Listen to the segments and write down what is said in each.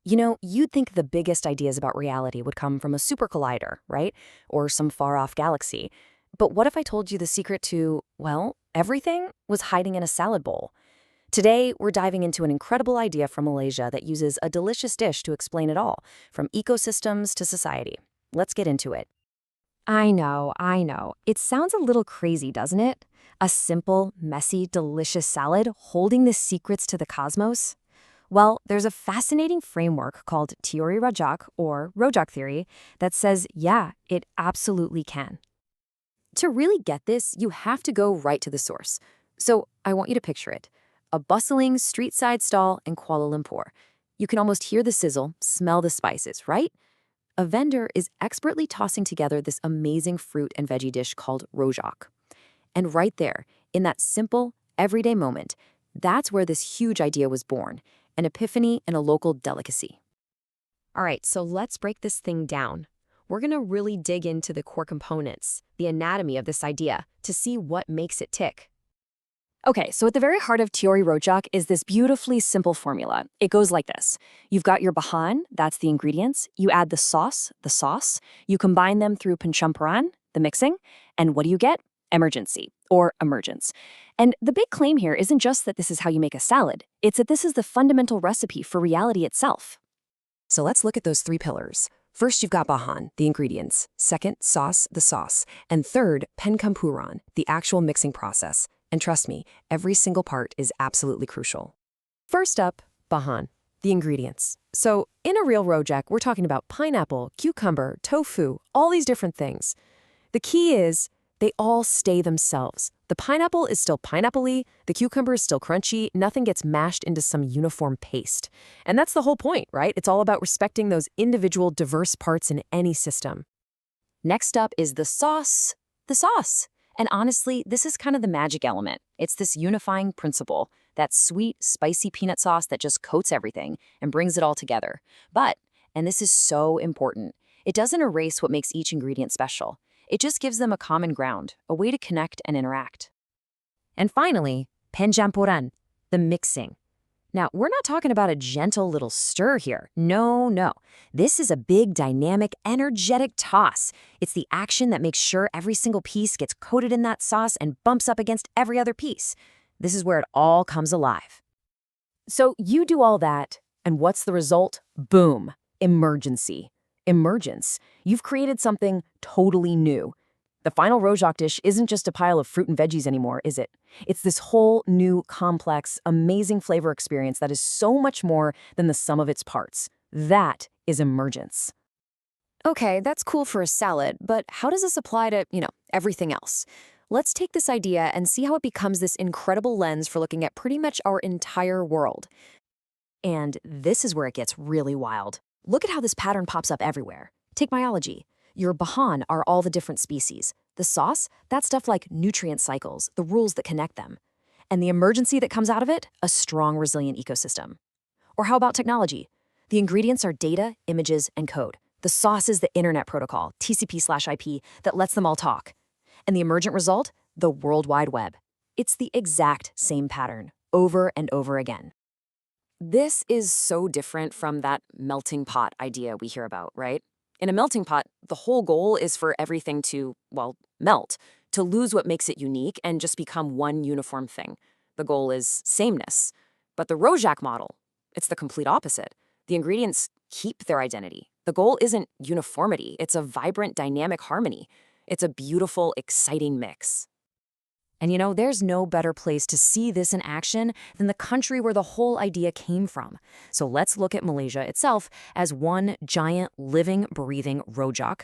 You'd think the biggest ideas about reality would come from a super collider, right? Or some far-off galaxy. But what if I told you the secret to, well, everything was hiding in a salad bowl? Today, we're diving into an incredible idea from Malaysia that uses a delicious dish to explain it all, from ecosystems to society. Let's get into it. I know, I know. It sounds a little crazy, doesn't it? A simple, messy, delicious salad holding the secrets to the cosmos? Well, there's a fascinating framework called Teori Rojak, or Rojak theory, that says, yeah, it absolutely can. To really get this, you have to go right to the source. So I want you to picture it. A bustling street-side stall in Kuala Lumpur. You can almost hear the sizzle, smell the spices, right? A vendor is expertly tossing together this amazing fruit and veggie dish called rojak. And right there, in that simple, everyday moment, that's where this huge idea was born, an epiphany and a local delicacy. All right, so let's break this thing down. We're going to really dig into the core components, the anatomy of this idea, to see what makes it tick. Okay, so at the very heart of Teori Rojak is this beautifully simple formula. It goes like this. You've got your bahan, that's the ingredients. You add the sauce. You combine them through pencampuran, the mixing. And what do you get? Emergency, or emergence. And the big claim here isn't just that this is how you make a salad. It's that this is the fundamental recipe for reality itself. So let's look at those three pillars. First, you've got bahan, the ingredients. Second, sauce, the sauce. And third, pencampuran, the actual mixing process. And trust me, every single part is absolutely crucial. First up, bahan, the ingredients. So in a real rojak, we're talking about pineapple, cucumber, tofu, all these different things. The key is they all stay themselves. The pineapple is still pineapple-y, the cucumber is still crunchy, nothing gets mashed into some uniform paste. And that's the whole point, right? It's all about respecting those individual diverse parts in any system. Next up is the sauce. And honestly, this is kind of the magic element. It's this unifying principle, that sweet, spicy peanut sauce that just coats everything and brings it all together. But, and this is so important, it doesn't erase what makes each ingredient special. It just gives them a common ground, a way to connect and interact. And finally, pencampuran, the mixing. Now, we're not talking about a gentle little stir here. No. This is a big, dynamic, energetic toss. It's the action that makes sure every single piece gets coated in that sauce and bumps up against every other piece. This is where it all comes alive. So you do all that, and what's the result? Boom. Emergency. Emergence. You've created something totally new. The final rojak dish isn't just a pile of fruit and veggies anymore, is it? It's this whole new, complex, amazing flavor experience that is so much more than the sum of its parts. That is emergence. Okay, that's cool for a salad, but how does this apply to, everything else? Let's take this idea and see how it becomes this incredible lens for looking at pretty much our entire world. And this is where it gets really wild. Look at how this pattern pops up everywhere. Take biology. Your bahan are all the different species. The sauce, that's stuff like nutrient cycles, the rules that connect them. And the emergency that comes out of it, a strong, resilient ecosystem. Or how about technology? The ingredients are data, images, and code. The sauce is the internet protocol, TCP/IP, that lets them all talk. And the emergent result? The World Wide Web. It's the exact same pattern, over and over again. This is so different from that melting pot idea we hear about, right? In a melting pot, the whole goal is for everything to, well, melt, to lose what makes it unique and just become one uniform thing. The goal is sameness. But the Rojak model, it's the complete opposite. The ingredients keep their identity. The goal isn't uniformity, it's a vibrant, dynamic harmony. It's a beautiful, exciting mix. And there's no better place to see this in action than the country where the whole idea came from. So let's look at Malaysia itself as one giant, living, breathing rojak.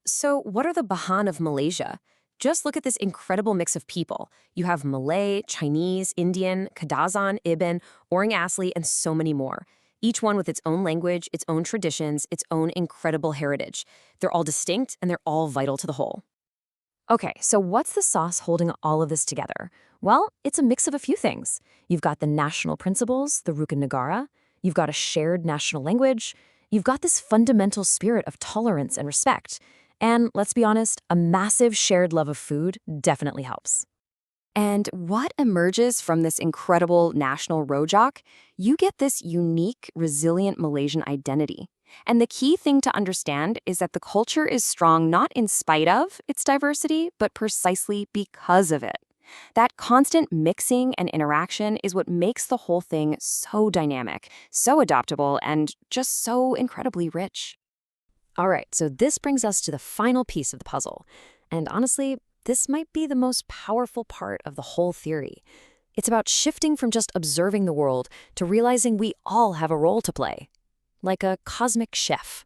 So what are the bahan of Malaysia? Just look at this incredible mix of people. You have Malay, Chinese, Indian, Kadazan, Iban, Orang Asli, and so many more. Each one with its own language, its own traditions, its own incredible heritage. They're all distinct and they're all vital to the whole. Okay, so what's the sauce holding all of this together? Well, it's a mix of a few things. You've got the national principles, the Rukun Negara. You've got a shared national language. You've got this fundamental spirit of tolerance and respect. And let's be honest, a massive shared love of food definitely helps. And what emerges from this incredible national rojak? You get this unique, resilient Malaysian identity. And the key thing to understand is that the culture is strong not in spite of its diversity, but precisely because of it. That constant mixing and interaction is what makes the whole thing so dynamic, so adaptable, and just so incredibly rich. All right, so this brings us to the final piece of the puzzle. And honestly, this might be the most powerful part of the whole theory. It's about shifting from just observing the world to realizing we all have a role to play, like a cosmic chef.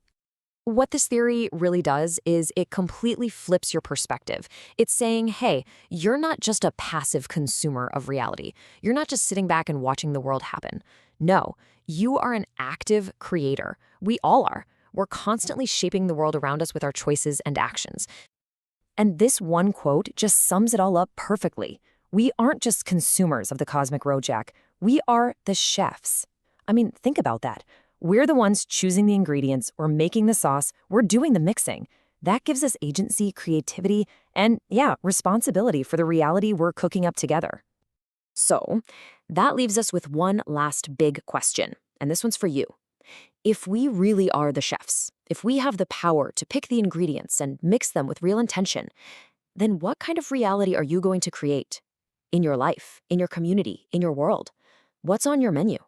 What this theory really does is it completely flips your perspective. It's saying, hey, you're not just a passive consumer of reality. You're not just sitting back and watching the world happen. No, you are an active creator. We all are. We're constantly shaping the world around us with our choices and actions. And this one quote just sums it all up perfectly. We aren't just consumers of the cosmic rojak. We are the chefs. I mean, think about that. We're the ones choosing the ingredients, we're making the sauce, we're doing the mixing. That gives us agency, creativity, and responsibility for the reality we're cooking up together. So, that leaves us with one last big question, and this one's for you. If we really are the chefs, if we have the power to pick the ingredients and mix them with real intention, then what kind of reality are you going to create? In your life, in your community, in your world? What's on your menu?